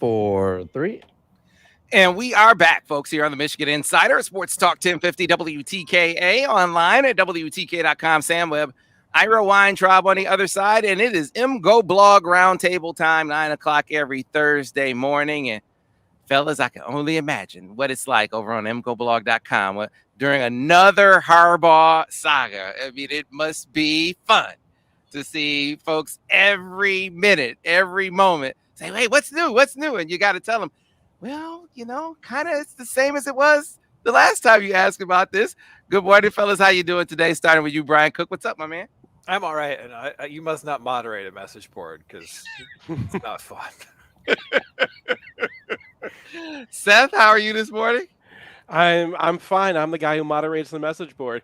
4, 3. And we are back, folks, here on the Michigan Insider, Sports Talk 1050 WTKA, online at WTK.com. Sam Webb, Ira Weintraub on the other side, and it is MGoBlog Roundtable time, 9 o'clock every Thursday morning. And fellas, I can only imagine what it's like over on MGoBlog.com during another Harbaugh saga. I mean, it must be fun to see folks every minute, every moment say, hey, what's new? What's new? And you got to tell them, well, kind of it's the same as it was the last time you asked about this. Good morning, fellas. How you doing today? Starting with you, Brian Cook. What's up, my man? I'm all right. And you must not moderate a message board because it's not fun. Seth, how are you this morning? I'm fine. I'm the guy who moderates the message board.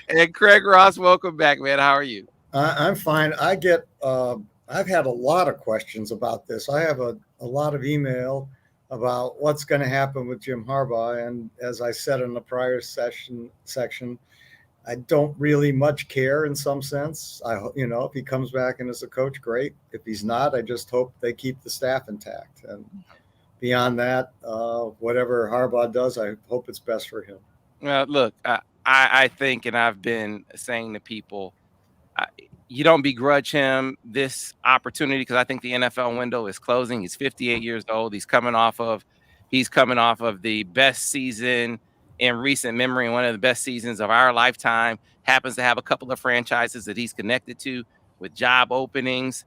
And Craig Ross, welcome back, man. How are you? I'm fine. I've had a lot of questions about this. I have a lot of email about what's going to happen with Jim Harbaugh. And as I said in the prior section, I don't really much care in some sense. If he comes back and is a coach, great. If he's not, I just hope they keep the staff intact. And beyond that, whatever Harbaugh does, I hope it's best for him. Well, look, I think, and I've been saying to people, you don't begrudge him this opportunity because I think the NFL window is closing. He's 58 years old. He's coming off of the best season in recent memory and one of the best seasons of our lifetime. Happens to have a couple of franchises that he's connected to with job openings.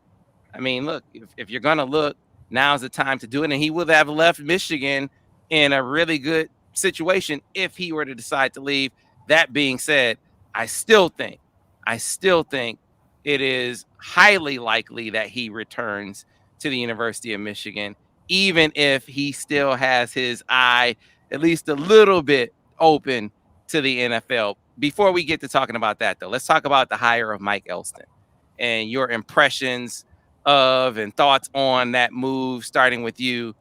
I mean, look, if you're going to look, now's the time to do it. And he would have left Michigan in a really good situation if he were to decide to leave. That being said, I still think it is highly likely that he returns to the University of Michigan, even if he still has his eye at least a little bit open to the NFL. Before we get to talking about that, though, let's talk about the hire of Mike Elston and your impressions of and thoughts on that move, starting with you,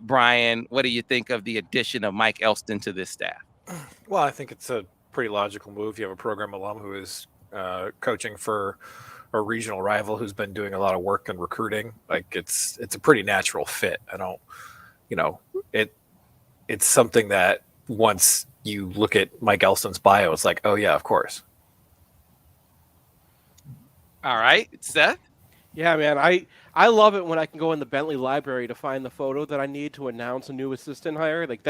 Brian. What do you think of the addition of Mike Elston to this staff? Well, I think it's a pretty logical move. You have a program alum who is coaching for a regional rival who's been doing a lot of work in recruiting. Like it's a pretty natural fit. It's something that once you look at Mike Elston's bio, it's like, oh yeah, of course. All right, Seth. Yeah, man, I love it when I can go in the Bentley library to find the photo that I need to announce a new assistant hire. Like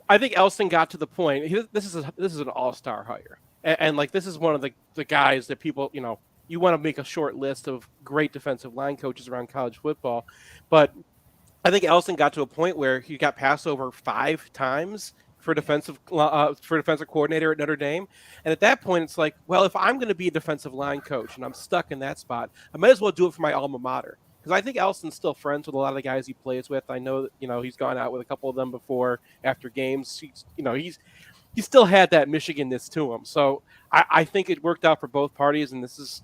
I think Elston got to the point. This is an all-star hire, and like this is one of the guys that people you want to make a short list of great defensive line coaches around college football, but I think Elston got to a point where he got passed over 5 times for defensive coordinator at Notre Dame, and at that point it's like, well, if I'm going to be a defensive line coach and I'm stuck in that spot, I might as well do it for my alma mater. Because I think Elston's still friends with a lot of the guys he plays with. I know that he's gone out with a couple of them before after games. He still had that Michigan-ness to him. So I think it worked out for both parties. And this is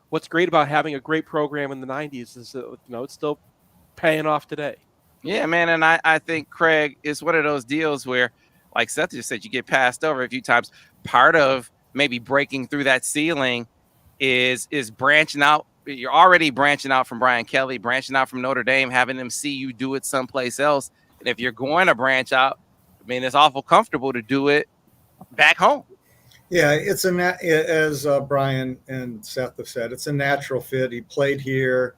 what's great about having a great program in the 90s is that it's still paying off today. Yeah, man, and I think, Craig, it's one of those deals where, like Seth just said, you get passed over a few times. Part of maybe breaking through that ceiling is branching out. You're already branching out from Brian Kelly, branching out from Notre Dame, having them see you do it someplace else. And if you're going to branch out, I mean, it's awful comfortable to do it back home. Yeah, it's as Brian and Seth have said, it's a natural fit. He played here.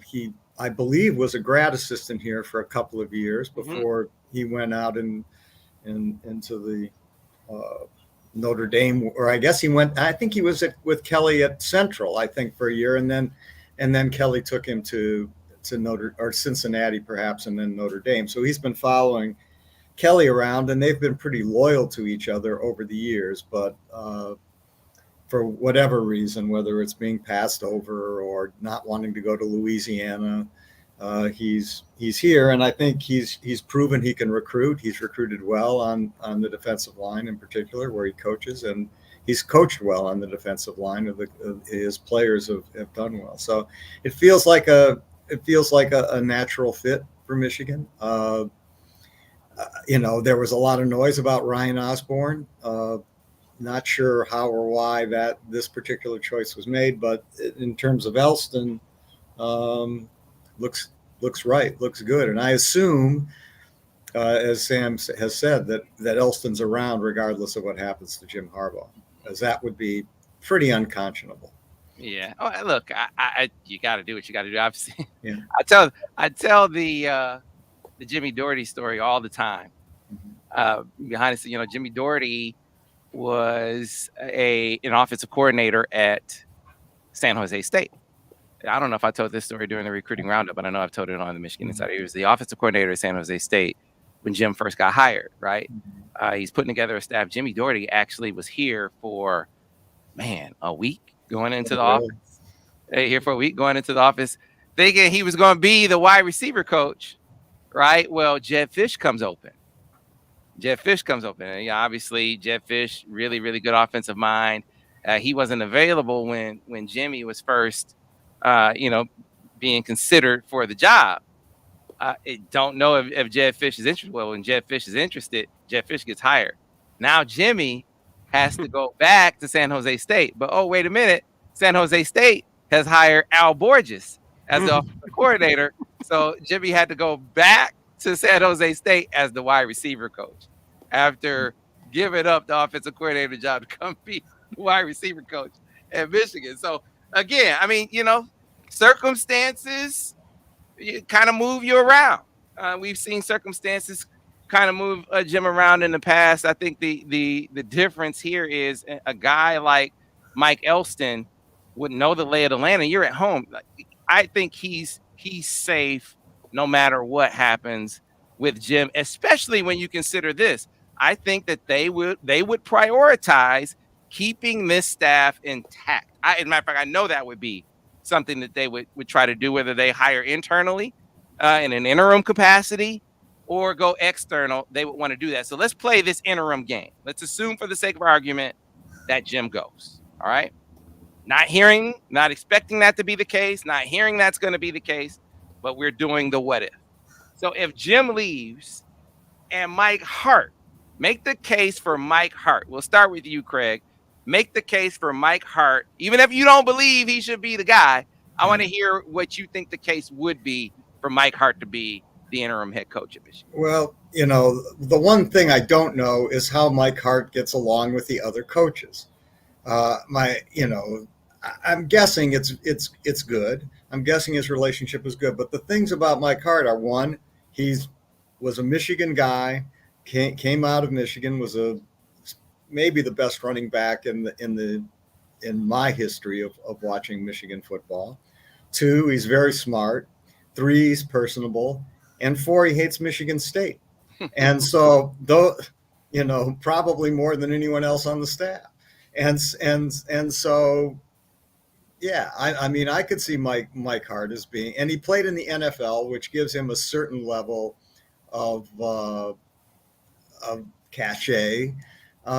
He, I believe, was a grad assistant here for a couple of years before he went out into the Notre Dame, or I guess I think he was with Kelly at Central, I think, for a year, and then Kelly took him to Cincinnati perhaps, and then Notre Dame. So he's been following Kelly around, and they've been pretty loyal to each other over the years. But for whatever reason, whether it's being passed over or not wanting to go to Louisiana, he's here, and I think he's proven he can recruit. He's recruited well on the defensive line in particular, where he coaches, and he's coached well on the defensive line. His players have done well, so it feels like a natural fit for Michigan. There was a lot of noise about Ryan Osborne. not sure how or why this particular choice was made, but in terms of Elston, looks right, looks good, and I assume, as Sam has said, that Elston's around regardless of what happens to Jim Harbaugh, as that would be pretty unconscionable. Yeah. Oh, look, I you got to do what you got to do. I've seen. Yeah. I tell the Jimmy Doherty story all the time. Behind the scenes, Jimmy Doherty was an offensive coordinator at San Jose State. I don't know if I told this story during the recruiting roundup, but I know I've told it on the Michigan Insider. He was the offensive coordinator at San Jose State when Jim first got hired, right? He's putting together a staff. Jimmy Doherty actually was here for, a week going into the office. Here for a week going into the office, thinking he was going to be the wide receiver coach, right? Well, Jedd Fisch comes open. And obviously, Jedd Fisch, really, really good offensive mind. He wasn't available when Jimmy was first, being considered for the job. I don't know if Jedd Fisch is interested. Well, when Jedd Fisch is interested, Jedd Fisch gets hired. Now Jimmy has to go back to San Jose State. But, wait a minute. San Jose State has hired Al Borges as the offensive coordinator. So Jimmy had to go back to San Jose State as the wide receiver coach after giving up the offensive coordinator job to come be the wide receiver coach at Michigan. So, again, circumstances kind of move you around. We've seen circumstances kind of move Jim around in the past. I think the difference here is a guy like Mike Elston would know the lay of the land, and you're at home. I think he's safe no matter what happens with Jim, especially when you consider this. I think that they would prioritize keeping this staff intact. As a matter of fact, I know that would be something that they would try to do, whether they hire internally in an interim capacity or go external. They would want to do that. So let's play this interim game. Let's assume, for the sake of argument, that Jim goes. All right. Not expecting that to be the case, not hearing that's going to be the case, but we're doing the what if. So if Jim leaves and Mike Hart, make the case for Mike Hart. We'll start with you, Craig. Make the case for Mike Hart. Even if you don't believe he should be the guy, I want to hear what you think the case would be for Mike Hart to be the interim head coach at Michigan. Well, the one thing I don't know is how Mike Hart gets along with the other coaches. I'm guessing it's good. I'm guessing his relationship is good. But the things about Mike Hart are, one, was a Michigan guy, came out of Michigan, was maybe the best running back in my history of watching Michigan football. 2, he's very smart. 3, he's personable. And 4, he hates Michigan State. And so, probably more than anyone else on the staff. And so, yeah, I could see Mike Hart as being, and he played in the NFL, which gives him a certain level of cachet.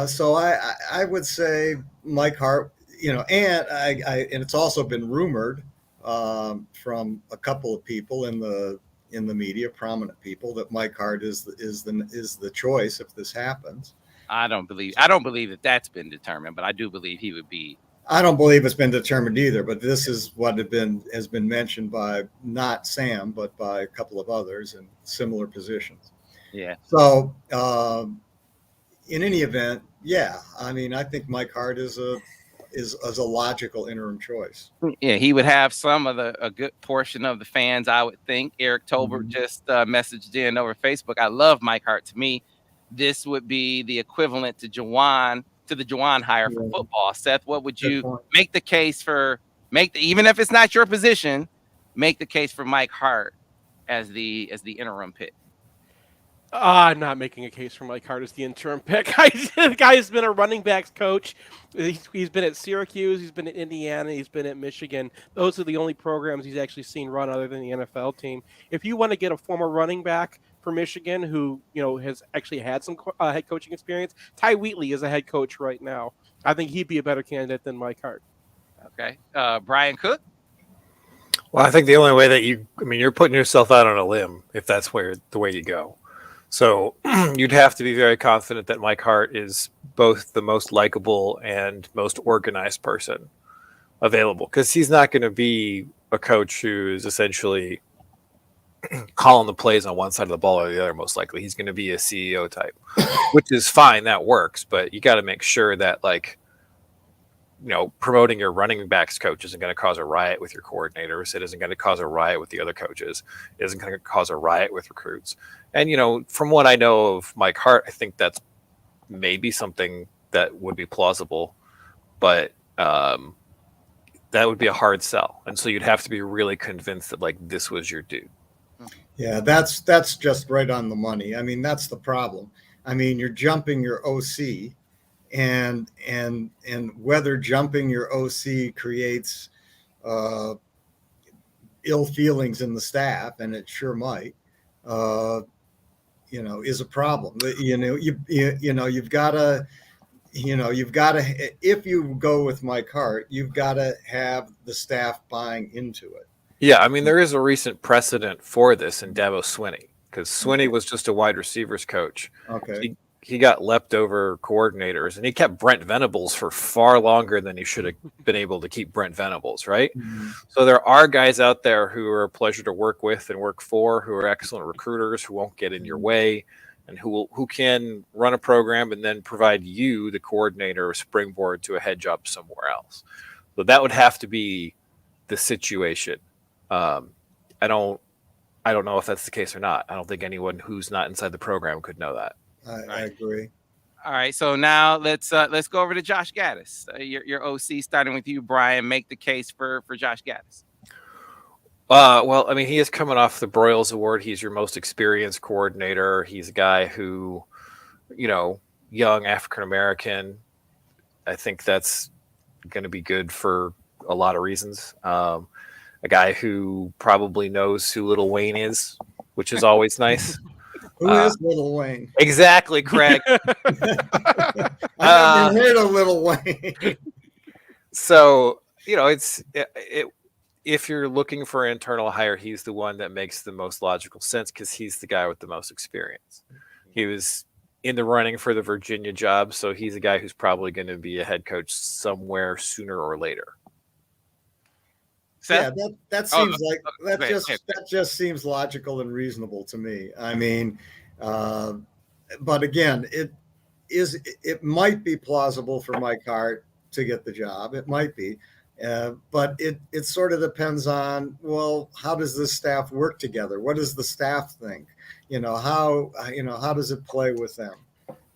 So I would say Mike Hart, and it's also been rumored from a couple of people in the media, prominent people, that Mike Hart is the choice if this happens. I don't believe that that's been determined, but I do believe he would be. I don't believe it's been determined either, but this is what has been mentioned by not Sam, but by a couple of others in similar positions. Yeah. So, in any event, yeah, I think Mike Hart is a logical interim choice. Yeah, he would have a good portion of the fans, I would think. Eric Tolbert just messaged in over Facebook. I love Mike Hart. To me, this would be the equivalent to the Juwan hire for football. Seth, what would you make the case for? Even if it's not your position, make the case for Mike Hart as the interim pick. I'm not making a case for Mike Hart as the interim pick. The guy has been a running backs coach. He's been at Syracuse. He's been at Indiana. He's been at Michigan. Those are the only programs he's actually seen run other than the NFL team. If you want to get a former running back for Michigan who has actually had some head coaching experience, Ty Wheatley is a head coach right now. I think he'd be a better candidate than Mike Hart. Okay. Brian Cook? Well, I think the only way that you're putting yourself out on a limb if that's the way you go. So you'd have to be very confident that Mike Hart is both the most likable and most organized person available, because he's not going to be a coach who is essentially calling the plays on one side of the ball or the other. Most likely he's going to be a CEO type, which is fine. That works. But you got to make sure that, like, you know, promoting your running backs coach isn't going to cause a riot with your coordinators. It isn't going to cause a riot with the other coaches. It isn't going to cause a riot with recruits. And, you know, from what I know of Mike Hart, I think that's maybe something that would be plausible, but that would be a hard sell. And so you'd have to be really convinced that, like, this was your dude. Yeah, that's just right on the money. I mean, that's the problem. I mean, you're jumping your OC, and whether jumping your OC creates ill feelings in the staff, and it sure might, you know, is a problem. You know, you've got to, if you go with Mike Hart, you've got to have the staff buying into it. Yeah, I mean, there is a recent precedent for this in Dabo Swinney, because Swinney was just a wide receivers coach. Okay. He got leftover coordinators, and he kept Brent Venables for far longer than he should have been able to keep Brent Venables, right? Mm-hmm. So there are guys out there who are a pleasure to work with and work for, who are excellent recruiters, who won't get in your way, and who can run a program and then provide you, the coordinator, a springboard to a head job somewhere else. So that would have to be the situation. I don't know if that's the case or not. I don't think anyone who's not inside the program could know that. I agree. All right, so now let's go over to Josh Gattis. Your OC, starting with you, Brian. Make the case for Josh Gattis. Well, I mean, he is coming off the Broyles Award. He's your most experienced coordinator. He's a guy who, you know, young African American. I think that's going to be good for a lot of reasons. A guy who probably knows who Lil Wayne is, which is always nice. Who is Lil Wayne? Exactly, Craig. I never heard of Lil Wayne. So, you know, if you're looking for an internal hire, he's the one that makes the most logical sense, because he's the guy with the most experience. He was in the running for the Virginia job, so he's a guy who's probably going to be a head coach somewhere sooner or later. Seth? Yeah, that seems that just seems logical and reasonable to me. I mean, but again, it might be plausible for Mike Hart to get the job. It might be, but it sort of depends on, well, how does this staff work together? What does the staff think? How does it play with them?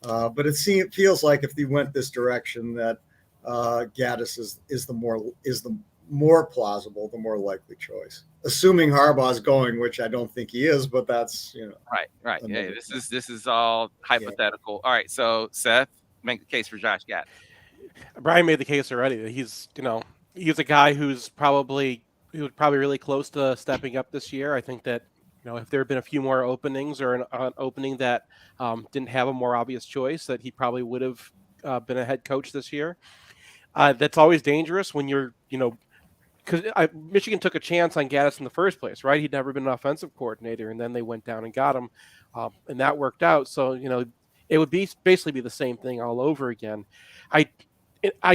But it feels like if they went this direction, that Gattis is the more plausible, the more likely choice, assuming Harbaugh's going, which I don't think he is, but that's, right. Yeah, this is all hypothetical. Yeah. All right. So Seth, make the case for Josh Gattis. Brian made the case already. He's a guy he was probably really close to stepping up this year. I think that, if there had been a few more openings, or an opening that didn't have a more obvious choice, that he probably would have been a head coach this year. That's always dangerous when you're, because Michigan took a chance on Gattis in the first place, right? He'd never been an offensive coordinator, and then they went down and got him, and that worked out. So, it would basically be the same thing all over again. I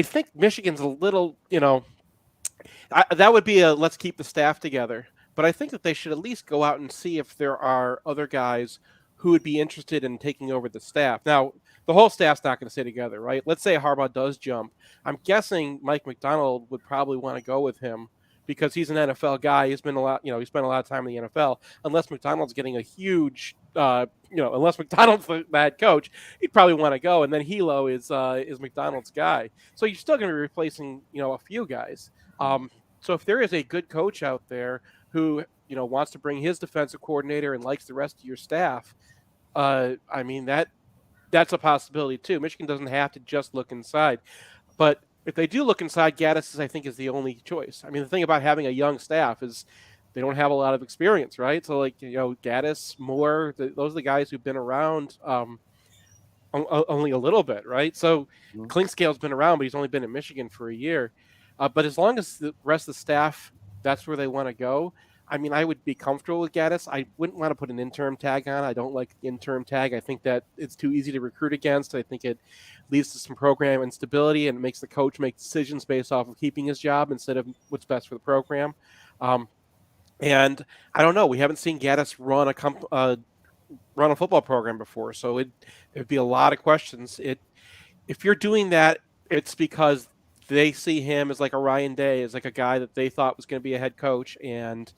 think Michigan's a little, that would be a let's keep the staff together. But I think that they should at least go out and see if there are other guys who would be interested in taking over the staff. Now, the whole staff's not going to stay together, right? Let's say Harbaugh does jump. I'm guessing Mike McDonald would probably want to go with him because he's an NFL guy. He's been he spent a lot of time in the NFL. Unless McDonald's getting a huge, unless McDonald's the head coach, he'd probably want to go. And then Hilo is McDonald's guy. So you're still going to be replacing, a few guys. So if there is a good coach out there who, wants to bring his defensive coordinator and likes the rest of your staff, that's a possibility too. Michigan doesn't have to just look inside, but if they do look inside, Gattis, I think, is the only choice. I mean, the thing about having a young staff is they don't have a lot of experience, right? So, Gattis, Moore, those are the guys who've been around only a little bit, right? So, Clinkscale's been around, but he's only been in Michigan for a year. But as long as the rest of the staff, that's where they want to go, I mean, I would be comfortable with Gattis. I wouldn't want to put an interim tag on. I don't like the interim tag. I think that it's too easy to recruit against. I think it leads to some program instability and makes the coach make decisions based off of keeping his job instead of what's best for the program. And I don't know. We haven't seen Gattis run a football program before, so there'd be a lot of questions. If you're doing that, it's because they see him as like a Ryan Day, as like a guy that they thought was going to be a head coach. And,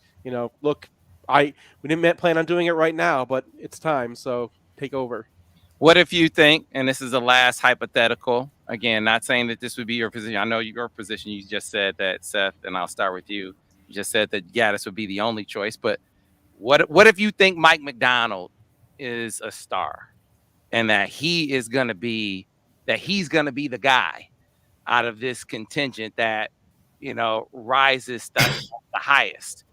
look, we didn't plan on doing it right now, but it's time. So take over. What if you think, and this is the last hypothetical, again, not saying that this would be your position. I know your position, you just said that, Seth, and I'll start with you. You just said that Gattis would be the only choice. But what if you think Mike McDonald is a star and that he's going to be the guy out of this contingent that, rises the highest?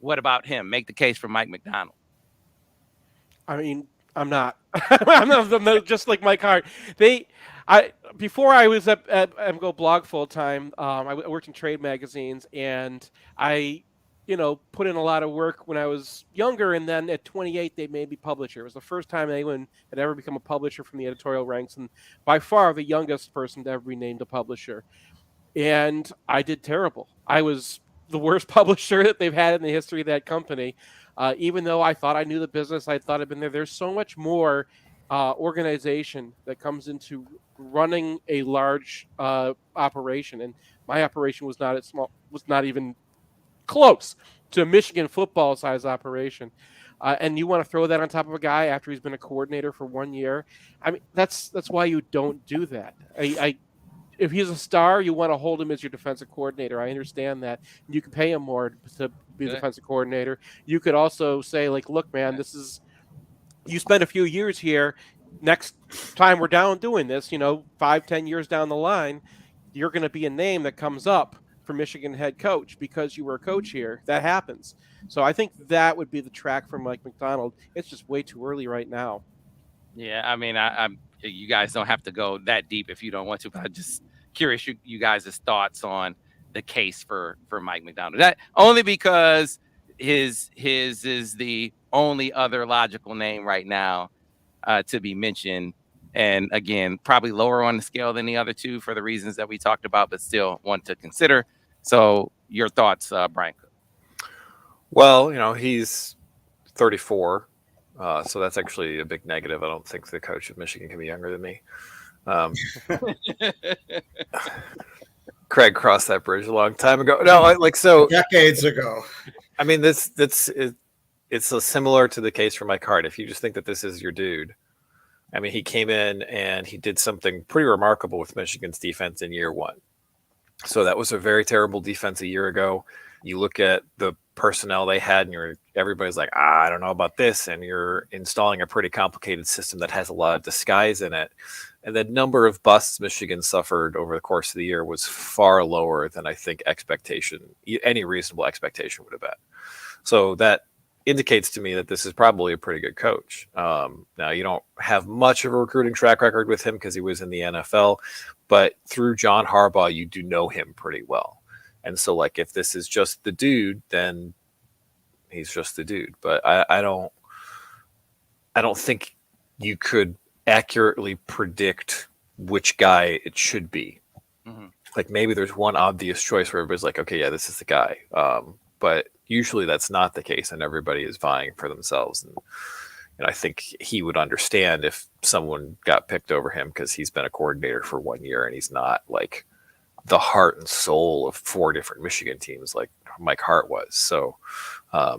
What about him? Make the case for Mike McDonald. I mean, I'm not. I'm not just like Mike Hart. Before I was at MGoBlog full time, I worked in trade magazines, and I, put in a lot of work when I was younger. And then at 28, they made me publisher. It was the first time anyone had ever become a publisher from the editorial ranks, and by far the youngest person to ever be named a publisher. And I did terrible. I was the worst publisher that they've had in the history of that company. Even though I thought I knew the business, I thought I'd been there. There's so much more organization that comes into running a large operation, and my operation was not even close to a Michigan football size operation. And you want to throw that on top of a guy after he's been a coordinator for 1 year? I mean, that's why you don't do that. If he's a star, you want to hold him as your defensive coordinator. I understand that. You can pay him more to be the defensive coordinator. You could also say, like, look, man, you spend a few years here. Next time we're down doing this, 5-10 years down the line, you're going to be a name that comes up for Michigan head coach because you were a coach here. That happens. So I think that would be the track for Mike McDonald. It's just way too early right now. Yeah, I mean, you guys don't have to go that deep if you don't want to, but I'm just curious you guys' thoughts on the case for Mike McDonald. That only because his is the only other logical name right now to be mentioned, and again, probably lower on the scale than the other two for the reasons that we talked about, but still one to consider. So, your thoughts, Brian? Well, he's 34. So that's actually a big negative. I don't think the coach of Michigan can be younger than me. Craig crossed that bridge a long time ago. No, decades ago. I mean, it's similar to the case for Mike Hart. If you just think that this is your dude, I mean, he came in and he did something pretty remarkable with Michigan's defense in year one. So that was a very terrible defense a year ago. You look at the personnel they had, and everybody's like, I don't know about this, and you're installing a pretty complicated system that has a lot of disguise in it. And the number of busts Michigan suffered over the course of the year was far lower than I think any reasonable expectation would have been. So that indicates to me that this is probably a pretty good coach. Now, you don't have much of a recruiting track record with him because he was in the NFL, but through John Harbaugh, you do know him pretty well. And so, like, if this is just the dude, then he's just the dude. But I don't think you could accurately predict which guy it should be. Mm-hmm. Like, maybe there's one obvious choice where everybody's like, okay, yeah, this is the guy. But usually that's not the case, and everybody is vying for themselves. And I think he would understand if someone got picked over him because he's been a coordinator for 1 year and he's not like the heart and soul of 4 different Michigan teams like Mike Hart was. So, I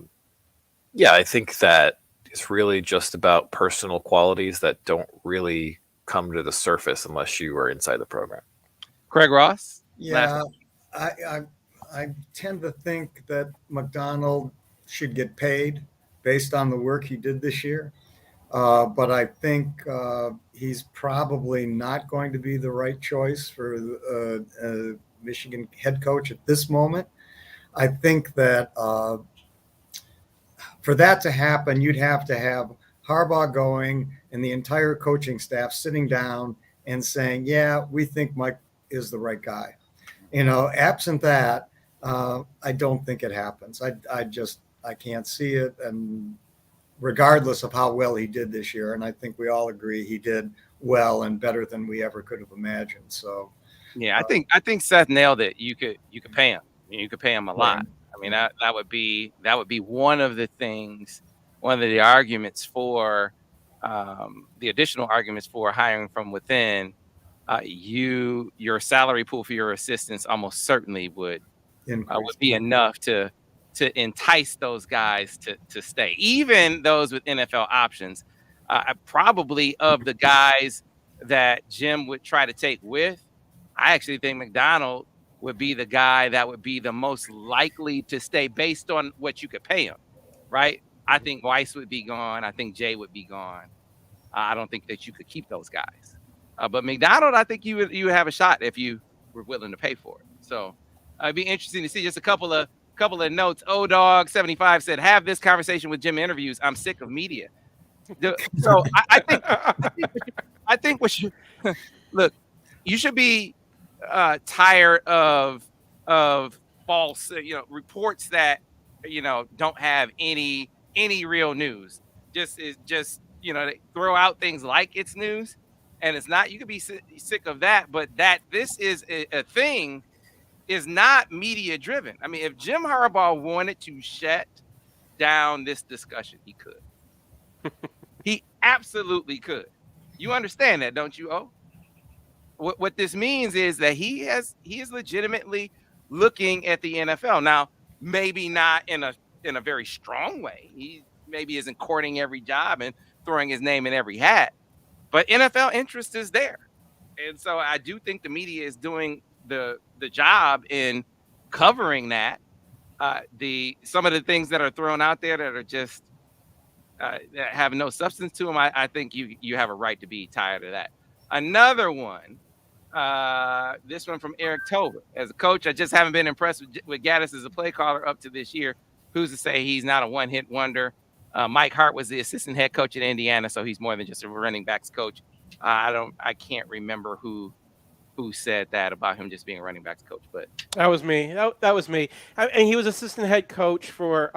think that it's really just about personal qualities that don't really come to the surface unless you are inside the program. Craig Ross? Yeah, I tend to think that McDonald should get paid based on the work he did this year. But I think he's probably not going to be the right choice for a Michigan head coach at this moment. I think that for that to happen, you'd have to have Harbaugh going and the entire coaching staff sitting down and saying, yeah, we think Mike is the right guy. Absent that, I don't think it happens. I can't see it. And regardless of how well he did this year, and I think we all agree he did well and better than we ever could have imagined. So yeah, I think Seth nailed it. You could pay him. You could pay him a lot. I mean, that would be one of the things, one of the arguments for the additional arguments for hiring from within. Your salary pool for your assistants almost certainly would be enough to entice those guys to stay, even those with NFL options. Probably of the guys that Jim would try to take with, I actually think McDonald would be the guy that would be the most likely to stay based on what you could pay him, right? I think Weiss would be gone. I think Jay would be gone. I don't think that you could keep those guys. But McDonald, I think you would have a shot if you were willing to pay for it. So it'd be interesting to see. Just a couple of notes. O-Dog75 said, have this conversation with Jim interviews. I'm sick of media. So I think what you look, you should be tired of false, reports that don't have any real news. Just they throw out things like it's news, and it's not. You could be sick of that, but that this is a thing is not media driven. I mean, if Jim Harbaugh wanted to shut down this discussion, he could. He absolutely could. You understand that, don't you, O? What this means is that he is legitimately looking at the NFL now. Maybe not in a very strong way. He maybe isn't courting every job and throwing his name in every hat, but NFL interest is there, and so I do think the media is doing the job in covering that. Some of the things that are thrown out there that are just that have no substance to them. I think you have a right to be tired of that. Another one. This one from Eric Tober. As a coach, I just haven't been impressed with Gattis as a play caller up to this year. Who's to say he's not a one-hit wonder? Mike Hart was the assistant head coach at Indiana, so he's more than just a running backs coach. I can't remember who said that about him just being a running backs coach, but that was me. That was me. And he was assistant head coach for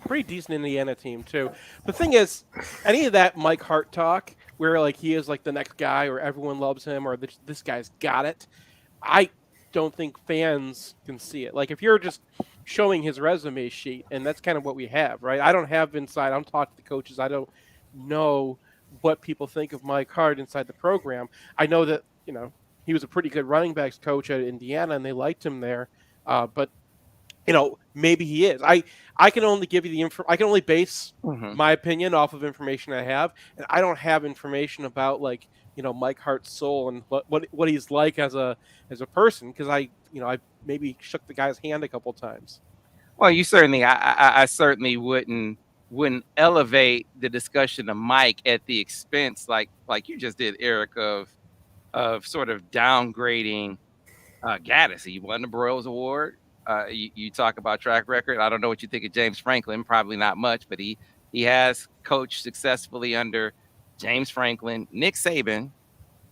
pretty decent Indiana team too. The thing is, any of that Mike Hart talk, where like he is like the next guy, or everyone loves him, or this guy's got it, I don't think fans can see it. Like if you're just showing his resume sheet, and that's kind of what we have, right? I don't have inside. I don't talk to the coaches. I don't know what people think of Mike Hart inside the program. I know that he was a pretty good running backs coach at Indiana, and they liked him there. But maybe he is. I can only give you the info. I can only base my opinion off of information I have, and I don't have information about Mike Hart's soul and what he's like as a person, because I maybe shook the guy's hand a couple times. Well, you certainly, I certainly wouldn't elevate the discussion of Mike at the expense, like you just did, Eric, of sort of downgrading Gattis. He won the Broyles Award. You talk about track record. I don't know what you think of James Franklin. Probably not much, but he has coached successfully under James Franklin, Nick Saban,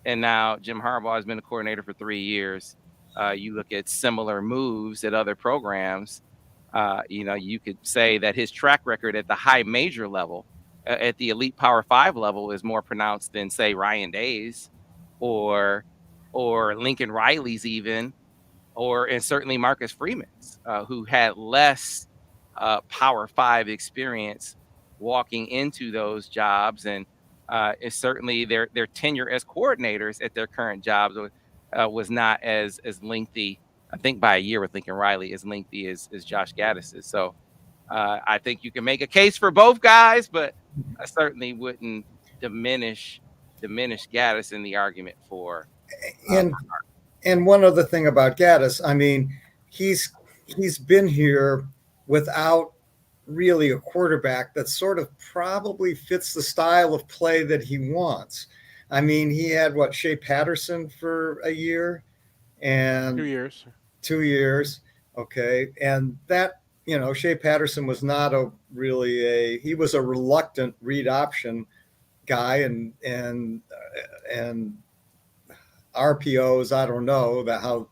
and now Jim Harbaugh has been a coordinator for 3 years. You look at similar moves at other programs. You could say that his track record at the high major level, at the elite Power 5 level, is more pronounced than, say, Ryan Day's or Lincoln Riley's even, and certainly Marcus Freeman's, who had less Power 5 experience walking into those jobs, and it's certainly their tenure as coordinators at their current jobs was not as lengthy. I think by a year with Lincoln Riley, as lengthy as Josh Gattis. So I think you can make a case for both guys, but I certainly wouldn't diminish Gattis in the argument for. And one other thing about Gattis, I mean, he's been here without really a quarterback that sort of probably fits the style of play that he wants. I mean, he had Shea Patterson for a year and 2 years. 2 years. Okay. And that, Shea Patterson was not he was a reluctant read option guy, and RPOs, I don't know how,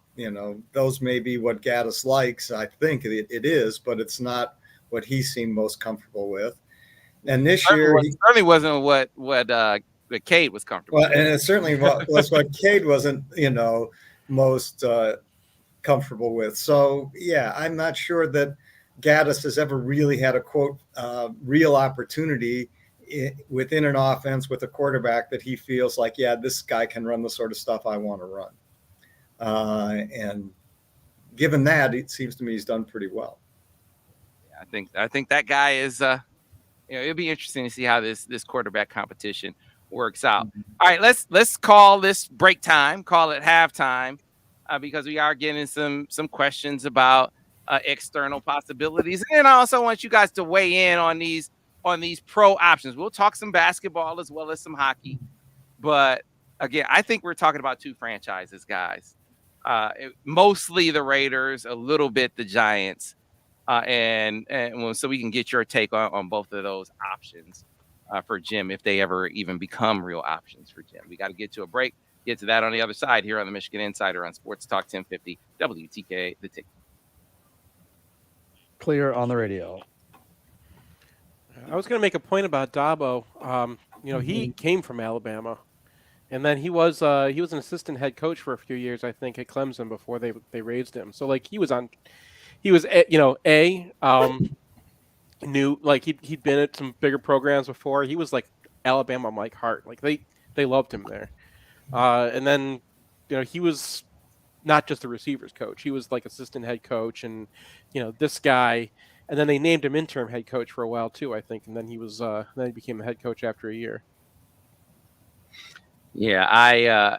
those may be what Gattis likes. I think it is, but it's not what he seemed most comfortable with. And this Certainly year, wasn't- certainly wasn't what Cade was comfortable well, with. and it certainly was what Cade wasn't, most comfortable with. So, yeah, I'm not sure that Gattis has ever really had a, quote, real opportunity within an offense with a quarterback that he feels like, yeah, this guy can run the sort of stuff I want to run. And given that, it seems to me he's done pretty well. I think that guy is it'll be interesting to see how this quarterback competition works out. All right, let's call this break time, call it halftime, because we are getting some questions about external possibilities. And I also want you guys to weigh in on these pro options. We'll talk some basketball as well as some hockey. But again, I think we're talking about two franchises, guys. Mostly the Raiders, a little bit the Giants. And so we can get your take on both of those options for Jim, if they ever even become real options for Jim. We got to get to a break. Get to that on the other side here on the Michigan Insider on Sports Talk 1050 WTK The Ticket. Clear on the radio. I was going to make a point about Dabo. He came from Alabama, and then he was an assistant head coach for a few years, I think, at Clemson before they raised him. So like he'd been at some bigger programs before. He was like Alabama Mike Hart. Like they loved him there. And then, he was not just a receivers coach. He was like assistant head coach and, this guy. And then they named him interim head coach for a while too, I think. And then he became a head coach after a year. Yeah,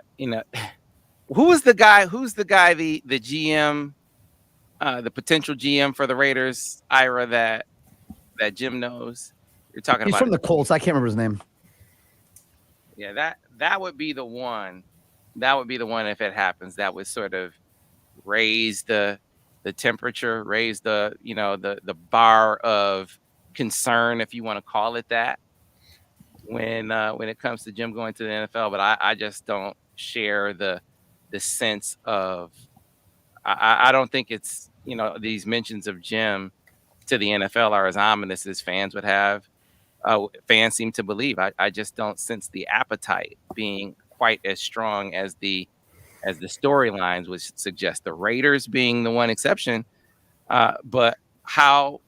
who's the guy, the GM, the potential GM for the Raiders, Ira, that Jim knows? You're talking He's about. He's from the Colts. I can't remember his name. Yeah, that would be the one. That would be the one if it happens. That would sort of raise the temperature, raise the bar of concern, if you want to call it that, when it comes to Jim going to the NFL. But I just don't share the sense of. I don't think it's these mentions of Jim to the NFL are as ominous as fans would have. Fans seem to believe. I just don't sense the appetite being quite as strong as the storylines would suggest. The Raiders being the one exception, but how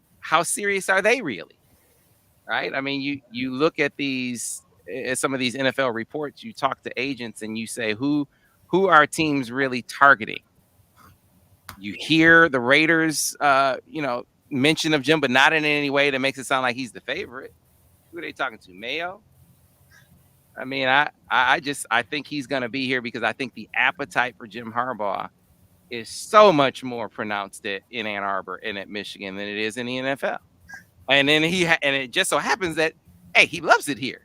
serious are they really? Right? I mean, you look at some of these NFL reports. You talk to agents and you say who are teams really targeting? You hear the Raiders, mention of Jim, but not in any way that makes it sound like he's the favorite. Who are they talking to? Mayo? I mean, I think he's going to be here because I think the appetite for Jim Harbaugh is so much more pronounced in Ann Arbor and at Michigan than it is in the NFL. And then and it just so happens that, hey, he loves it here.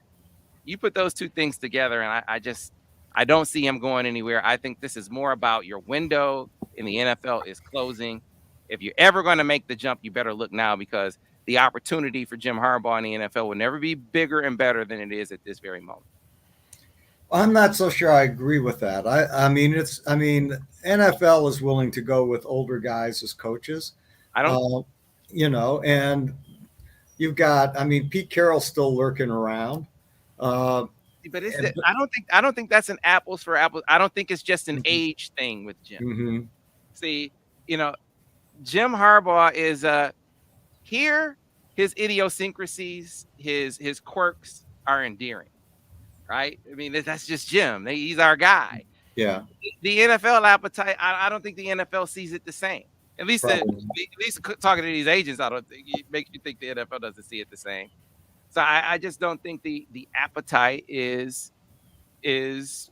You put those two things together, and I don't see him going anywhere. I think this is more about your window in the NFL is closing. If you're ever going to make the jump, you better look now, because the opportunity for Jim Harbaugh in the NFL will never be bigger and better than it is at this very moment. I'm not so sure I agree with that. I mean, NFL is willing to go with older guys as coaches. I don't, and you've got, Pete Carroll's still lurking around. But I don't think that's an apples for apples. I don't think it's just an age thing with Jim. Mm-hmm. See, Jim Harbaugh is here. His idiosyncrasies, his quirks are endearing, right? I mean, that's just Jim. He's our guy. Yeah. The NFL appetite, I don't think the NFL sees it the same. At least talking to these agents, I don't think it makes you think the NFL doesn't see it the same. So I just don't think the appetite is as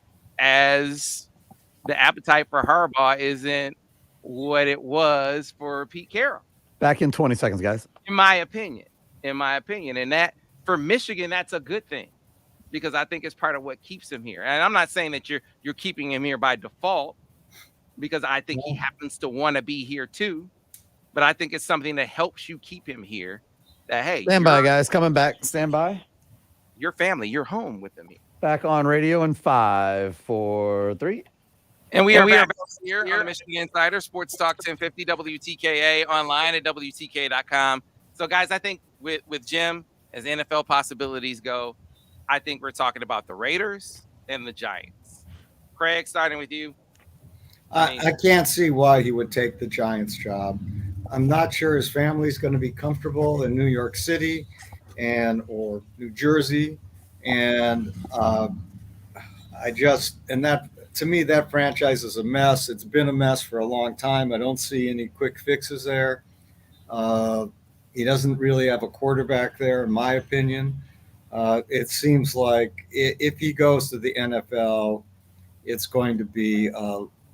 the appetite for Harbaugh isn't what it was for Pete Carroll. Back in 20 seconds, guys. In my opinion. And that for Michigan, that's a good thing, because I think it's part of what keeps him here. And I'm not saying that you're keeping him here by default, because I think he happens to want to be here too. But I think it's something that helps you keep him here. That, hey, stand by, guys. Coming back. Stand by. Your family, you're home with them here. Back on radio in 5, 4, 3. And we are back here on Michigan Insider, Sports Talk 1050 WTKA, online at WTK.com, So, guys, I think with Jim, as NFL possibilities go, I think we're talking about the Raiders and the Giants. Craig, starting with you. I can't see why he would take the Giants job. I'm not sure his family's going to be comfortable in New York City or New Jersey. And that to me, that franchise is a mess. It's been a mess for a long time. I don't see any quick fixes there. He doesn't really have a quarterback there, in my opinion. It seems like if he goes to the NFL, it's going to be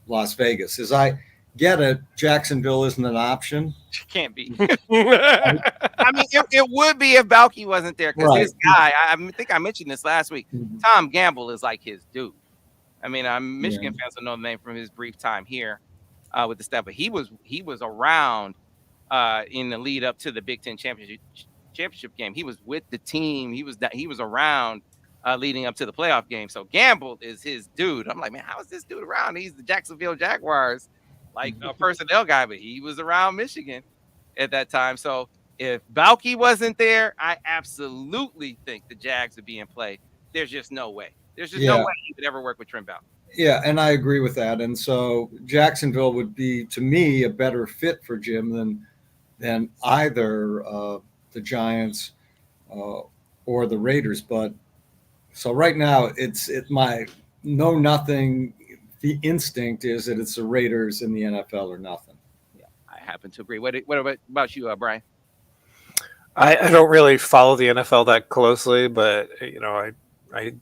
Las Vegas. As I get it, Jacksonville isn't an option. Can't be. I mean, it would be if Balky wasn't there, because his guy, I think I mentioned this last week, Tom Gamble is like his dude. I mean, Michigan fans will know the name from his brief time here with the staff, but he was around in the lead up to the Big Ten championship game. He was with the team. He was around leading up to the playoff game. So Gamble is his dude. I'm like, man, how is this dude around? He's the Jacksonville Jaguars, like a personnel guy, but he was around Michigan at that time. So if Balky wasn't there, I absolutely think the Jags would be in play. There's just no way. There's just no way he could ever work with Trent Balky. Yeah, and I agree with that. And so Jacksonville would be, to me, a better fit for Jim than either the Giants or the Raiders. But so right now, it's my know nothing. The instinct is that it's the Raiders in the NFL or nothing. Yeah, I happen to agree. What about you, Brian? I don't really follow the NFL that closely, but I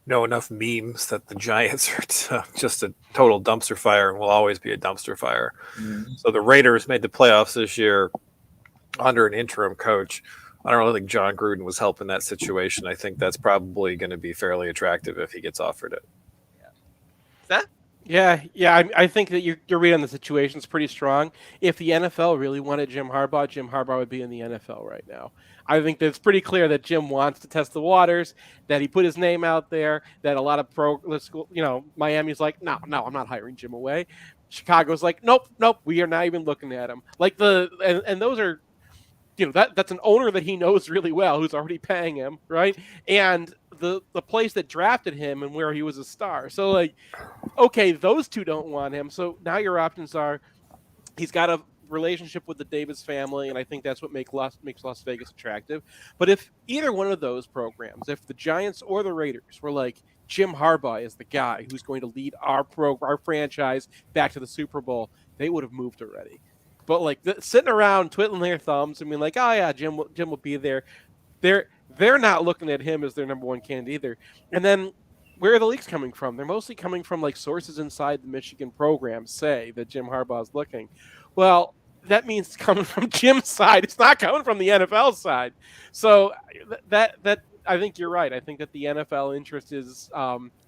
know enough memes that the Giants are just a total dumpster fire and will always be a dumpster fire. Mm-hmm. So the Raiders made the playoffs this year under an interim coach. I don't really think John Gruden was helping that situation. I think that's probably going to be fairly attractive if he gets offered it. Seth? Yeah. I think that your read on the situation is pretty strong. If the NFL really wanted Jim Harbaugh would be in the NFL right now. I think that it's pretty clear that Jim wants to test the waters, that he put his name out there, that a lot of Miami's like, no, I'm not hiring Jim away. Chicago's like, nope, we are not even looking at him. Like and those are, that's an owner that he knows really well, who's already paying him, right? And the place that drafted him and where he was a star. So like, okay, those two don't want him. So now your options are, he's got a relationship with the Davis family, and I think that's what makes Las Vegas attractive. But if either one of those programs, if the Giants or the Raiders were like, Jim Harbaugh is the guy who's going to lead our franchise back to the Super Bowl, they would have moved already. But like sitting around twiddling their thumbs and being like, oh yeah, Jim will be there. They're not looking at him as their number one candidate either. And then where are the leaks coming from? They're mostly coming from like sources inside the Michigan program say that Jim Harbaugh is looking. Well, that means it's coming from Jim's side. It's not coming from the NFL side. So that I think you're right. I think that the NFL interest is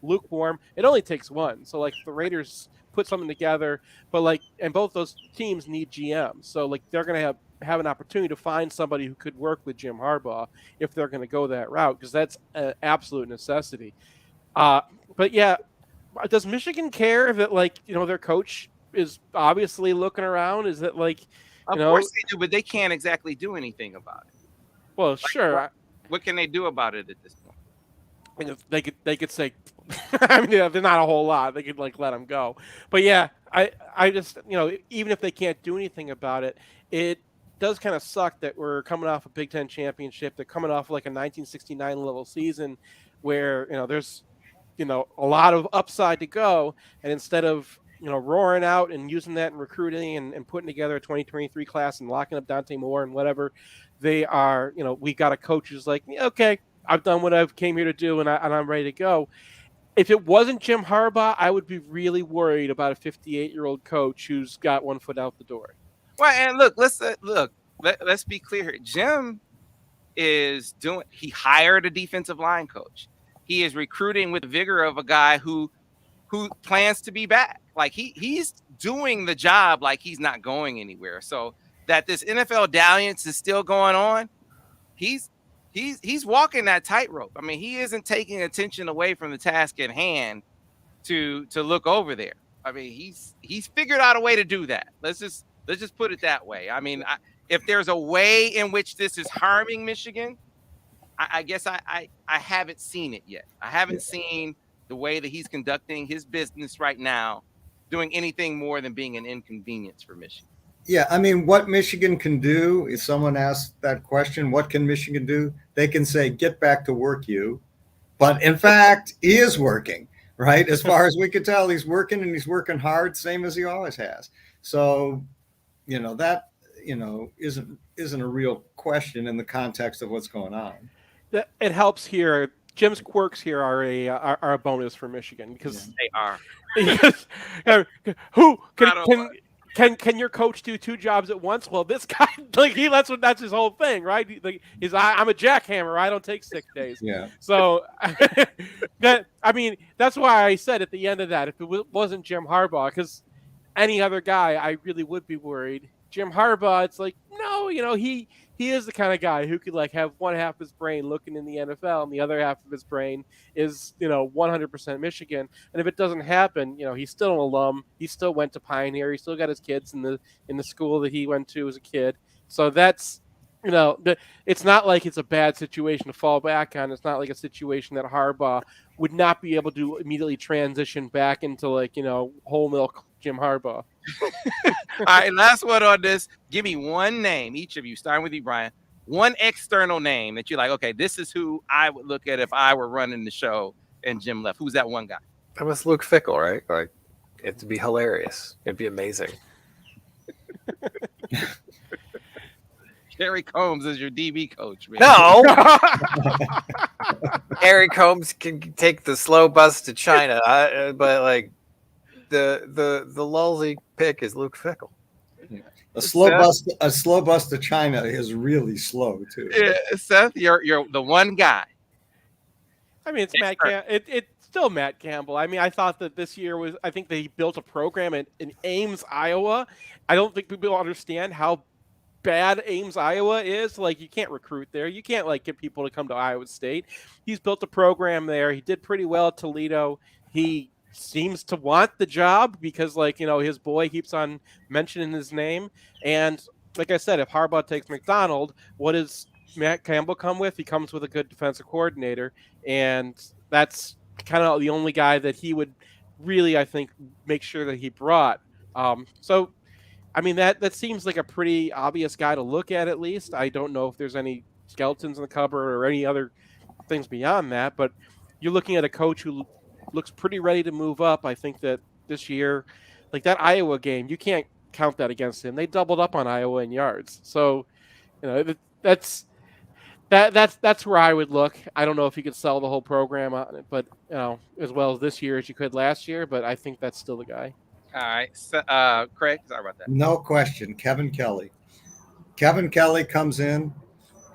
lukewarm. It only takes one. So like the Raiders put something together, but and both those teams need GMs. So like they're going to have an opportunity to find somebody who could work with Jim Harbaugh if they're going to go that route, because that's an absolute necessity. But yeah, does Michigan care that their coach is obviously looking around? Is that of course they do, but they can't exactly do anything about it. Well, sure. What can they do about it at this point? They could say, I mean, they're not a whole lot. They could let him go. But yeah, I just even if they can't do anything about it, it does kind of suck that we're coming off a Big Ten championship. They're coming off like a 1969 level season where there's a lot of upside to go, and instead of roaring out and using that in recruiting and putting together a 2023 class and locking up Dante Moore and whatever, they are, we got a coach who's like, okay, I've done what I came here to do and I'm ready to go. If it wasn't Jim Harbaugh, I would be really worried about a 58-year-old coach who's got one foot out the door. Well, and let's be clear here. Jim is he hired a defensive line coach. He is recruiting with the vigor of a guy who plans to be back. Like he's doing the job like he's not going anywhere. So that this NFL dalliance is still going on, he's walking that tightrope. I mean, he isn't taking attention away from the task at hand to look over there. I mean, he's figured out a way to do that. Let's just put it that way. I mean, if there's a way in which this is harming Michigan, I guess I haven't seen it yet. I haven't seen the way that he's conducting his business right now doing anything more than being an inconvenience for Michigan. Yeah, I mean, what Michigan can do, if someone asks that question, what can Michigan do? They can say, get back to work, you. But in fact, he is working, right? As far as we could tell, he's working, and he's working hard, same as he always has. So, that, isn't a real question in the context of what's going on. It helps here. Jim's quirks here are a bonus for Michigan because they are. Who can your coach do two jobs at once? Well, this guy, that's his whole thing, right? I'm a jackhammer. I don't take sick days. Yeah. So that's why I said at the end of that, if it wasn't Jim Harbaugh, because any other guy, I really would be worried. Jim Harbaugh, it's like, no, he is the kind of guy who could have one half of his brain looking in the NFL and the other half of his brain is, 100% Michigan. And if it doesn't happen, he's still an alum. He still went to Pioneer. He still got his kids in the school that he went to as a kid. So that's, it's not like it's a bad situation to fall back on. It's not like a situation that Harbaugh would not be able to immediately transition back into whole milk Jim Harbaugh. All right, last one on this. Give me one name, each of you, starting with you, Brian. One external name that you're like, okay, this is who I would look at if I were running the show and Jim left. Who's that one guy? That was Luke Fickell, right? Like, it'd be hilarious. It'd be amazing. Harry Combs is your DB coach, man. No. Harry Combs can take the slow bus to China, but the lulzy pick is Luke Fickell. A slow bus to China is really slow too. Yeah, Seth, you're the one guy. I mean, it's Matt. It's still Matt Campbell. I mean, I thought that this year was. I think they built a program in Ames, Iowa. I don't think people understand how bad Ames, Iowa is. You can't recruit there. You can't get people to come to Iowa State. He's built a program there. He did pretty well at Toledo. He seems to want the job because his boy keeps on mentioning his name. And like I said, if Harbaugh takes McDonald, what does Matt Campbell come with? He comes with a good defensive coordinator, and that's kind of the only guy that he would really, I think, make sure that he brought. So I mean, that seems like a pretty obvious guy to look at least. I don't know if there's any skeletons in the cupboard or any other things beyond that, but you're looking at a coach who looks pretty ready to move up. I think that this year, that Iowa game, you can't count that against him. They doubled up on Iowa in yards. So, that's where I would look. I don't know if you could sell the whole program on it, but as well as this year as you could last year, but I think that's still the guy. All right. So, Craig, sorry about that. No question. Kevin Kelly. Kevin Kelly comes in,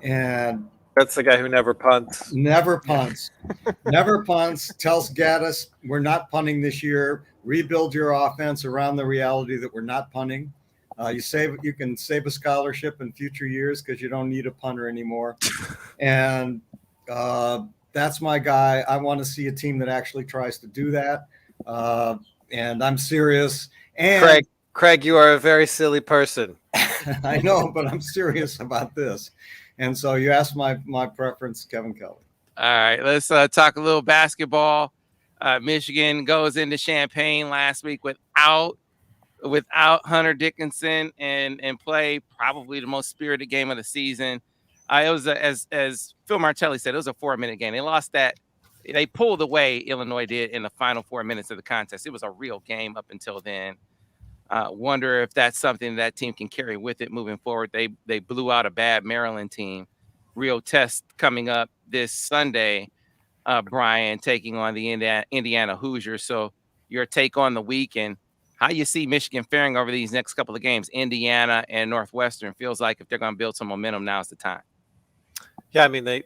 and that's the guy who never punts. Never punts. Never punts. Tells Gattis, we're not punting this year. Rebuild your offense around the reality that we're not punting. You can save a scholarship in future years because you don't need a punter anymore. And that's my guy. I want to see a team that actually tries to do that. And I'm serious. And Craig, you are a very silly person. I know, but I'm serious about this. And so you asked my preference, Kevin Kelly. All right, let's talk a little basketball. Michigan goes into Champaign last week without Hunter Dickinson and play probably the most spirited game of the season. It was as Phil Martelli said, it was a 4-minute game. They lost that. They pulled away, Illinois did, in the final 4 minutes of the contest. It was a real game up until then. Wonder if that's something that team can carry with it moving forward. They blew out a bad Maryland team. Real test coming up this Sunday, Brian, taking on the Indiana Hoosiers. So your take on the week and how you see Michigan faring over these next couple of games. Indiana and Northwestern feels like if they're going to build some momentum, now's the time. Yeah, I mean, they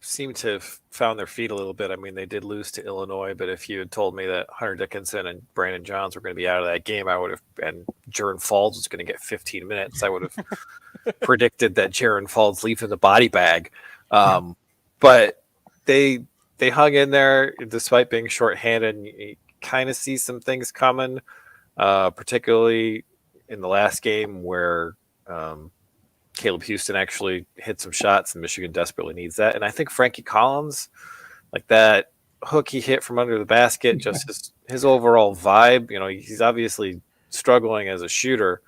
seem to have found their feet a little bit. I mean, they did lose to Illinois, but if you had told me that Hunter Dickinson and Brandon Johns were going to be out of that game, I would have, and Jaron Falls was going to get 15 minutes, I would have predicted that Jaron Falls leaving the body bag. But they hung in there despite being shorthanded. And you kind of see some things coming, particularly in the last game where Caleb Houston actually hit some shots, and Michigan desperately needs that. And I think Frankie Collins, like that hook he hit from under the basket, just his overall vibe, he's obviously struggling as a shooter,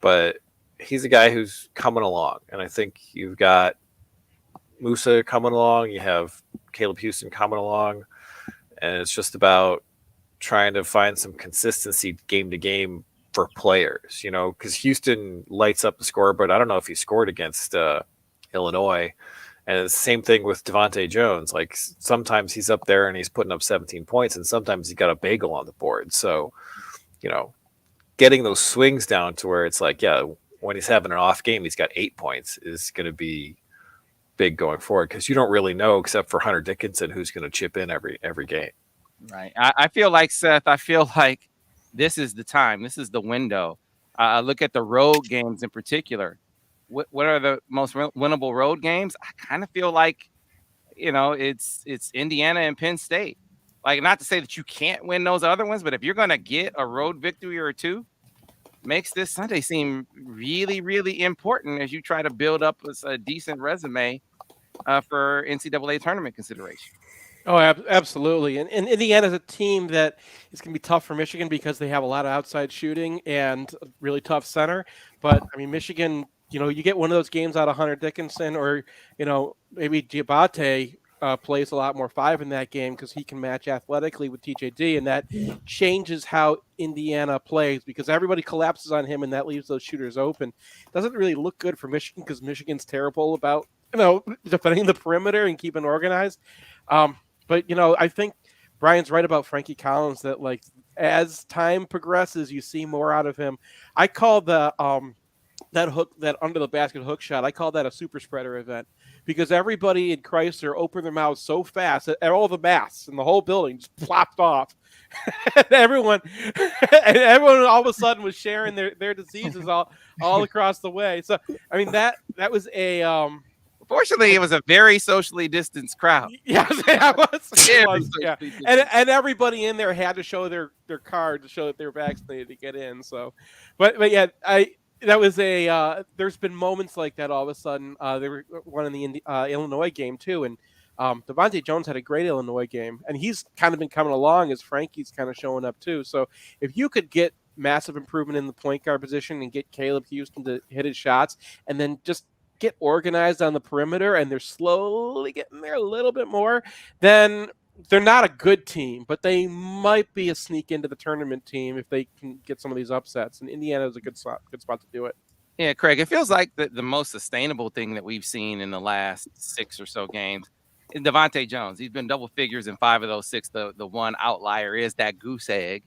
but he's a guy who's coming along. And I think you've got Musa coming along, you have Caleb Houston coming along, and it's just about trying to find some consistency game to game for players, because Houston lights up the score, but I don't know if he scored against Illinois. And it's the same thing with Devontae Jones. Like sometimes he's up there and he's putting up 17 points, and sometimes he got a bagel on the board. So, getting those swings down to where it's like, yeah, when he's having an off game, he's got 8 points is going to be big going forward, because you don't really know, except for Hunter Dickinson, who's going to chip in every game. Right. I feel like, Seth, this is the time. This is the window. Look at the road games in particular. What are the most winnable road games? I kind of feel like, it's Indiana and Penn State. Like, not to say that you can't win those other ones, but if you're going to get a road victory or two, makes this Sunday seem really, really important as you try to build up a decent resume for NCAA tournament consideration. Oh, absolutely. And Indiana's a team that is going to be tough for Michigan because they have a lot of outside shooting and a really tough center. But, I mean, Michigan, you get one of those games out of Hunter Dickinson, or, maybe Diabate plays a lot more 5 in that game because he can match athletically with TJD, and that changes how Indiana plays because everybody collapses on him, and that leaves those shooters open. Doesn't really look good for Michigan because Michigan's terrible about, defending the perimeter and keeping organized. But, I think Brian's right about Frankie Collins that, like, as time progresses, you see more out of him. I call the that under the basket hook shot, I call that a super spreader event because everybody in Chrysler opened their mouths so fast that all the masks in the whole building just plopped off. and everyone all of a sudden was sharing their diseases all across the way. So, I mean, that was a... Fortunately, it was a very socially distanced crowd. Yeah, it was. Yeah. And everybody in there had to show their card to show that they were vaccinated to get in. So, but yeah, that was there's been moments like that all of a sudden. There were one in the Illinois game too, and Devontae Jones had a great Illinois game, and he's kind of been coming along as Frankie's kind of showing up too. So if you could get massive improvement in the point guard position and get Caleb Houston to hit his shots, and then just get organized on the perimeter, and they're slowly getting there a little bit more, then they're not a good team, but they might be a sneak into the tournament team if they can get some of these upsets. And Indiana is a good spot to do it. Yeah, Craig, it feels like the most sustainable thing that we've seen in the last 6 or so games is Devontae Jones. He's been double figures in 5 of those 6. The one outlier is that goose egg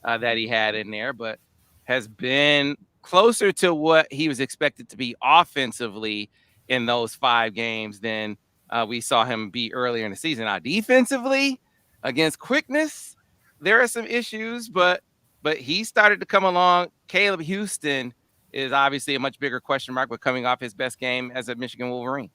that he had in there, but has been closer to what he was expected to be offensively in those 5 games than we saw him be earlier in the season. Now, defensively, against quickness, there are some issues, but he started to come along. Caleb Houston is obviously a much bigger question mark, but coming off his best game as a Michigan Wolverine.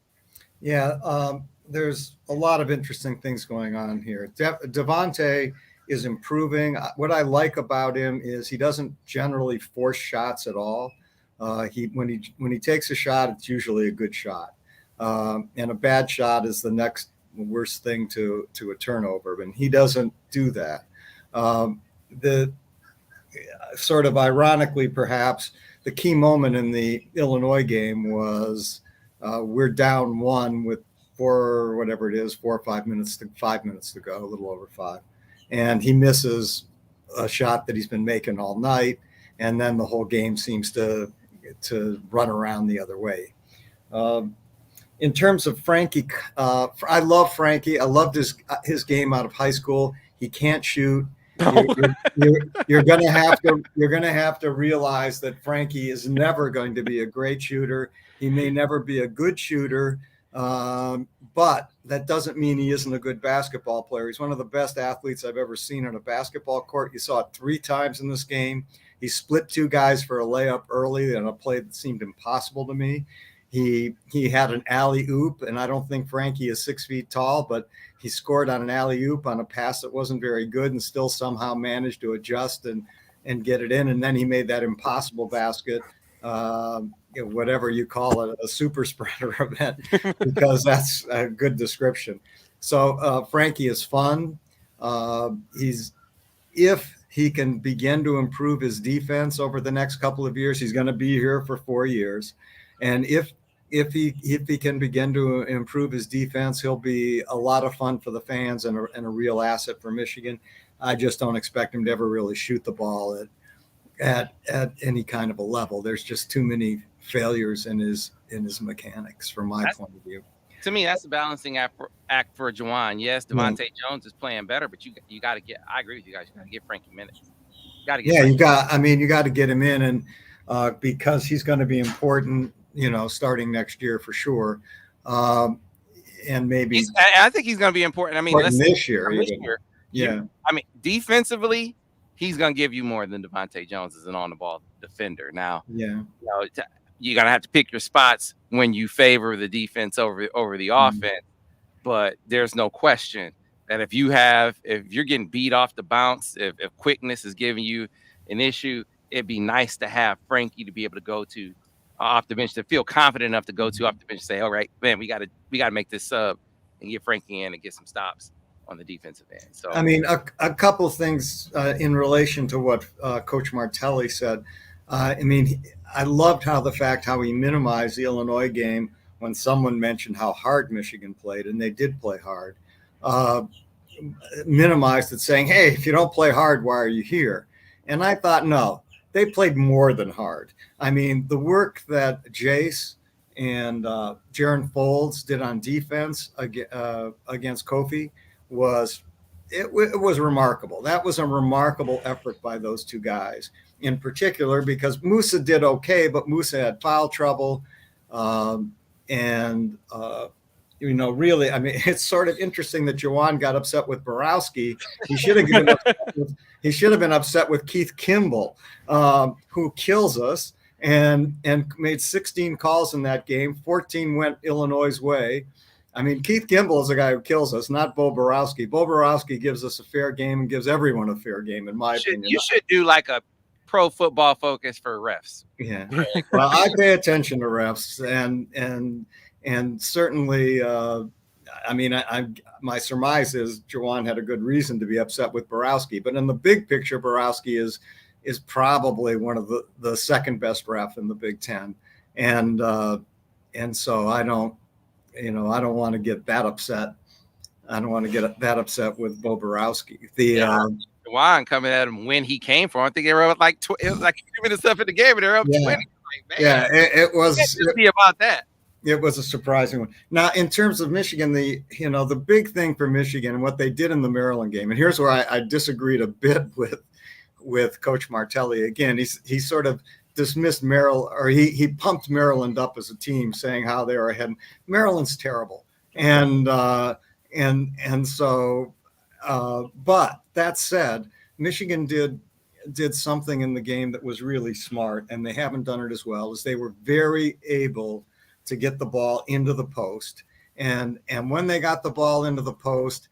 Yeah, there's a lot of interesting things going on here. Devontae is improving. What I like about him is he doesn't generally force shots at all. When he takes a shot, it's usually a good shot. And a bad shot is the next worst thing to a turnover, and he doesn't do that. The sort of ironically, perhaps, the key moment in the Illinois game was we're down 1 with 4 or 5 minutes to go, a little over 5. And he misses a shot that he's been making all night, and then the whole game seems to run around the other way. In terms of Frankie, I love Frankie. I loved his game out of high school. He can't shoot. You're gonna have to realize that Frankie is never going to be a great shooter. He may never be a good shooter. But that doesn't mean he isn't a good basketball player. He's one of the best athletes I've ever seen on a basketball court. You saw it 3 times in this game. He split 2 guys for a layup early in a play that seemed impossible to me. He had an alley-oop, and I don't think Frankie is 6 feet tall, but he scored on an alley-oop on a pass that wasn't very good and still somehow managed to adjust and get it in. And then he made that impossible basket whatever you call it, a super spreader event, because that's a good description. So Frankie is fun. If he can begin to improve his defense over the next couple of years, he's going to be here for 4 years. And if he can begin to improve his defense, he'll be a lot of fun for the fans and a real asset for Michigan. I just don't expect him to ever really shoot the ball at any kind of a level. There's just too many failures in his mechanics from my point of view. To me, that's a balancing act for Juwan. Yes, Devontae Jones is playing better, but you got to get. I agree with you guys. You got to get Frankie minutes. You got to get. You got to get him in, and because he's going to be important, starting next year for sure, and maybe I think he's going to be important. I mean, this year, yeah. I mean, defensively, he's going to give you more than Devontae Jones as an on-the-ball defender. Now, you're going to have to pick your spots when you favor the defense over the offense. But there's no question that if you're getting beat off the bounce, if quickness is giving you an issue, it'd be nice to have Frankie to be able to go to off the bench, to feel confident enough to go to off the bench and say, all right, man, we got to make this sub and get Frankie in and get some stops on the defensive end. So, I mean, a couple things in relation to what Coach Martelli said. I mean, I loved how he minimized the Illinois game when someone mentioned how hard Michigan played, and they did play hard. Minimized it, saying, hey, if you don't play hard, why are you here? And I thought, no, they played more than hard. I mean, the work that Jace and Jaron Folds did on defense against Kofi was remarkable. That was a remarkable effort by those two guys in particular, because Musa did okay, but Musa had foul trouble. Really, I mean, it's sort of interesting that Juwan got upset with Borowski. He should have been upset with Keith Kimball, who kills us and made 16 calls in that game. 14 went Illinois' way. I mean, Keith Kimball is the guy who kills us, not Bo Borowski. Bo Borowski gives us a fair game and gives everyone a fair game, in my opinion. You should do like a pro football focus for refs. Yeah. Well, I pay attention to refs, and certainly, I mean, my surmise is Juwan had a good reason to be upset with Borowski, but in the big picture, Borowski is probably one of the second best ref in the Big Ten, and so I don't want to get that upset. I don't want to get that upset with Bo Borowski. Juwan coming at him when he came from. I think they were up like it was like 2 minutes left in the game, and they're up 20. Like, man, it was be about that. It was a surprising one. Now, in terms of Michigan, the big thing for Michigan and what they did in the Maryland game, and here's where I disagreed a bit with Coach Martelli. Again, he sort of dismissed Maryland, or he pumped Maryland up as a team, saying how they were ahead. Maryland's terrible, and so. But that said, Michigan did something in the game that was really smart, and they haven't done it as well, as they were very able to get the ball into the post. And when they got the ball into the post,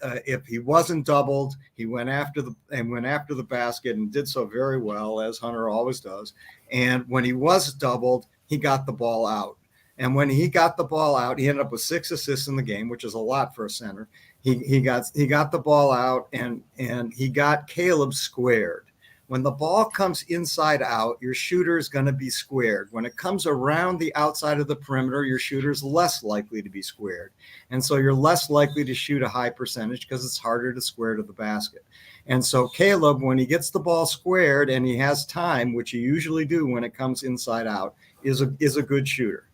if he wasn't doubled, he went after the basket and did so very well, as Hunter always does. And when he was doubled, he got the ball out. And when he got the ball out, he ended up with 6 assists in the game, which is a lot for a center. He got the ball out, and he got Caleb squared. When the ball comes inside out, your shooter is going to be squared. When it comes around the outside of the perimeter, your shooter is less likely to be squared. And so you're less likely to shoot a high percentage because it's harder to square to the basket. And so Caleb, when he gets the ball squared and he has time, which you usually do when it comes inside out, is a good shooter.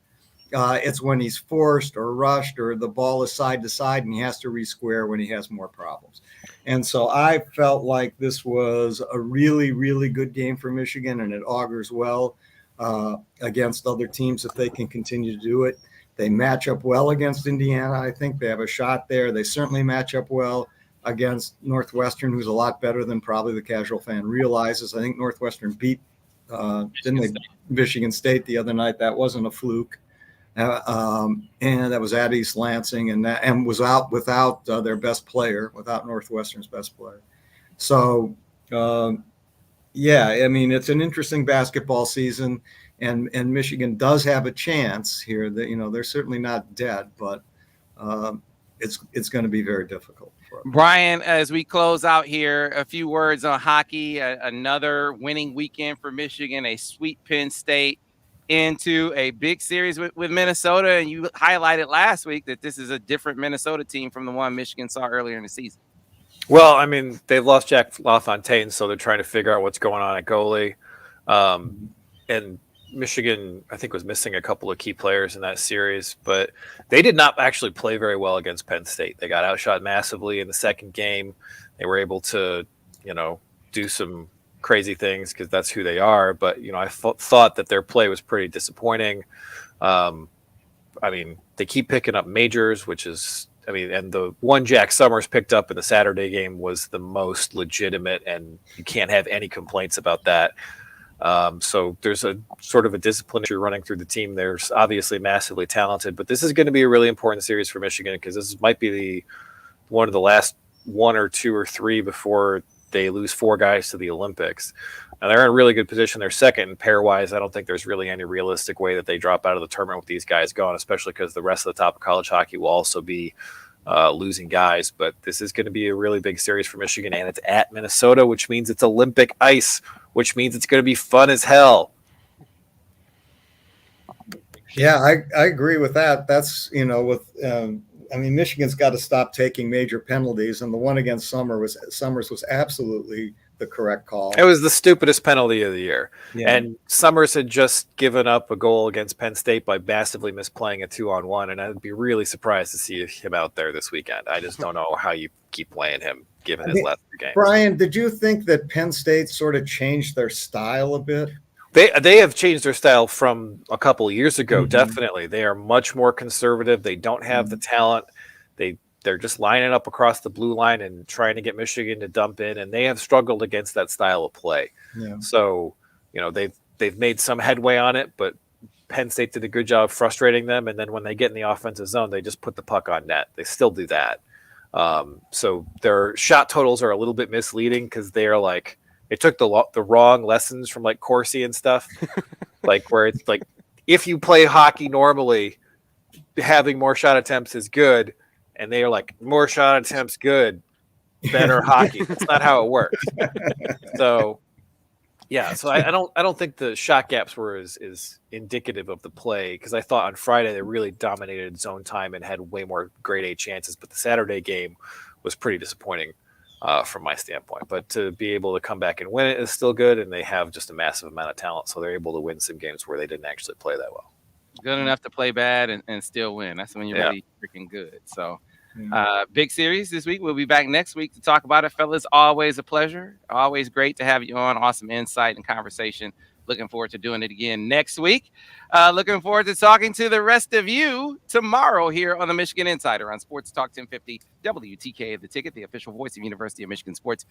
It's when he's forced or rushed or the ball is side to side and he has to re-square when he has more problems. And so I felt like this was a really, really good game for Michigan, and it augurs well against other teams if they can continue to do it. They match up well against Indiana. I think they have a shot there. They certainly match up well against Northwestern, who's a lot better than probably the casual fan realizes. I think Northwestern beat Michigan State the other night. That wasn't a fluke. And that was at East Lansing, and was out without their best player, without Northwestern's best player. So, I mean, it's an interesting basketball season, and Michigan does have a chance here. That they're certainly not dead, but it's going to be very difficult for them. Brian, as we close out here, a few words on hockey. Another winning weekend for Michigan, a sweep Penn State into a big series with Minnesota, and you highlighted last week that this is a different Minnesota team from the one Michigan saw earlier in the season. Well, I mean, they've lost Jack LaFontaine, so they're trying to figure out what's going on at goalie. And Michigan, I think, was missing a couple of key players in that series, but they did not actually play very well against Penn State. They got outshot massively in the second game. They were able to, do some crazy things because that's who they are. But, I thought that their play was pretty disappointing. I mean, they keep picking up majors, which is, and the one Jack Summers picked up in the Saturday game was the most legitimate, and you can't have any complaints about that. So there's a sort of a discipline issue running through the team. There's obviously massively talented, but this is going to be a really important series for Michigan because this might be one of the last 1 or 2 or 3 before they lose 4 guys to the Olympics. Now they're in a really good position. They're second pair-wise. I don't think there's really any realistic way that they drop out of the tournament with these guys gone, especially because the rest of the top of college hockey will also be losing guys. But this is going to be a really big series for Michigan, and it's at Minnesota, which means it's Olympic ice, which means it's going to be fun as hell. Yeah, I agree with that. That's, Michigan's got to stop taking major penalties, and the one against Summers was absolutely the correct call. It was the stupidest penalty of the year. Yeah. And Summers had just given up a goal against Penn State by massively misplaying a 2-on-1, and I'd be really surprised to see him out there this weekend. I just don't know how you keep playing him given his last 2 games. Brian, did you think that Penn State sort of changed their style a bit? They have changed their style from a couple of years ago, definitely. They are much more conservative. They don't have the talent. They're just lining up across the blue line and trying to get Michigan to dump in, and they have struggled against that style of play. Yeah. So, they've made some headway on it, but Penn State did a good job frustrating them, and then when they get in the offensive zone, they just put the puck on net. They still do that. So their shot totals are a little bit misleading because they are like they took the wrong lessons from like Corsi and stuff, like where it's like if you play hockey normally, having more shot attempts is good. And they are like, more shot attempts, good, better hockey. That's not how it works. So, yeah. So I don't think the shot gaps were as indicative of the play because I thought on Friday they really dominated zone time and had way more grade A chances. But the Saturday game was pretty disappointing from my standpoint. But to be able to come back and win it is still good, and they have just a massive amount of talent, so they're able to win some games where they didn't actually play that well. Good enough to play bad and still win. That's when you're really freaking good. So. Big series this week. We'll be back next week to talk about it, fellas. Always a pleasure. Always great to have you on. Awesome insight and conversation. Looking forward to doing it again next week. Looking forward to talking to the rest of you tomorrow here on the Michigan Insider on Sports Talk 1050 WTK, The Ticket, the official voice of University of Michigan sports.